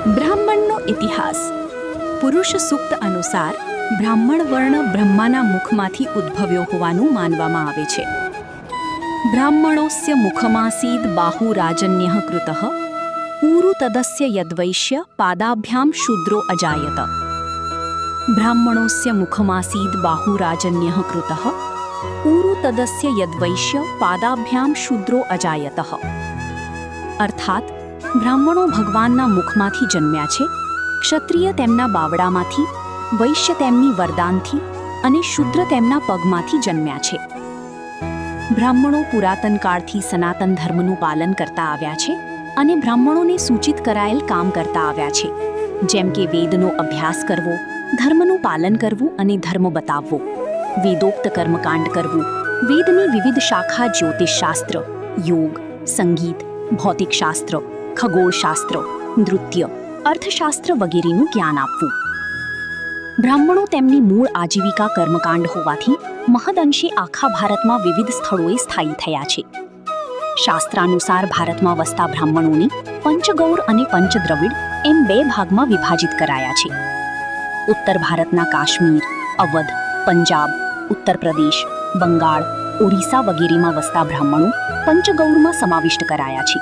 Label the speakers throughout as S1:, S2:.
S1: બ્રાહ્મણનો ઇતિહાસ. પુરુષ સૂક્ત અનુસાર બ્રાહ્મણ વર્ણ બ્રહ્માના મુખમાંથી ઉદ્ભવ્યો હોવાનું માનવામાં આવે છે. બ્રાહ્મણોસ્ય મુખમાસીદ બાહુરાજન્યઃ કૃતઃ ઊરુ તદસ્ય યદ્વૈશ્ય પાદાભ્યામ શૂદ્રો અજાયત. બ્રાહ્મણોસ્ય મુખમાસીદ બાહુરાજન્યઃ કૃતઃ ઊરુ તદસ્ય યદ્વૈશ્ય પાદાભ્યામ શૂદ્રો અજાયત. અર્થાત બ્રાહ્મણો ભગવાનના મુખમાંથી જન્મ્યા છે, ક્ષત્રિય તેમના બાવડામાંથી, વૈશ્ય તેમની વરદાનથી અને શૂદ્ર તેમના પગમાંથી જન્મ્યા છે. બ્રાહ્મણો પુરાતન કાળથી સનાતન ધર્મનું પાલન કરતા આવ્યા છે અને બ્રાહ્મણોને સૂચિત કરાયેલ કામ કરતા આવ્યા છે, જેમ કે વેદનો અભ્યાસ કરવો, ધર્મનું પાલન કરવું અને ધર્મ બતાવવો, વેદોક્ત કર્મકાંડ કરવું, વેદની વિવિધ શાખા જ્યોતિષશાસ્ત્ર, યોગ, સંગીત, ભૌતિકશાસ્ત્ર, ખગોળશાસ્ત્ર, નૃત્ય, અર્થશાસ્ત્ર વગેરેનું જ્ઞાન આપવું. બ્રાહ્મણો તેમની મૂળ આજીવિકા કર્મકાંડ હોવાથી મહદઅંશે આખા ભારતમાં વિવિધ સ્થળોએ સ્થાયી થયા છે. શાસ્ત્રાનુસાર ભારતમાં વસતા બ્રાહ્મણોને પંચગૌર અને પંચદ્રવિડ એમ બે ભાગમાં વિભાજિત કરાયા છે. ઉત્તર ભારતના કાશ્મીર, અવધ, પંજાબ, ઉત્તર પ્રદેશ, બંગાળ, ઓરિસ્સા વગેરેમાં વસતા બ્રાહ્મણો પંચગૌરમાં સમાવિષ્ટ કરાયા છે,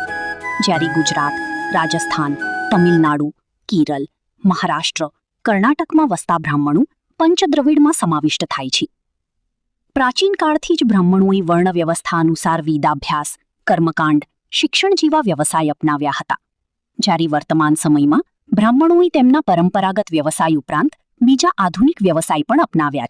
S1: જ્યારે ગુજરાત, રાજસ્થાન, તમિલનાડુ, કેરળ, મહારાષ્ટ્ર, કર્ણાટકમાં વસતા બ્રાહ્મણો પંચદ્રવિડમાં સમાવિષ્ટ થાય છે. પ્રાચીન કાળથી જ બ્રાહ્મણોએ વર્ણ વ્યવસ્થા અનુસાર વેદાભ્યાસ, કર્મકાંડ, શિક્ષણ જેવા વ્યવસાય અપનાવ્યા હતા, જ્યારે વર્તમાન સમયમાં બ્રાહ્મણોએ તેમના પરંપરાગત વ્યવસાય ઉપરાંત બીજા આધુનિક વ્યવસાય પણ અપનાવ્યા છે.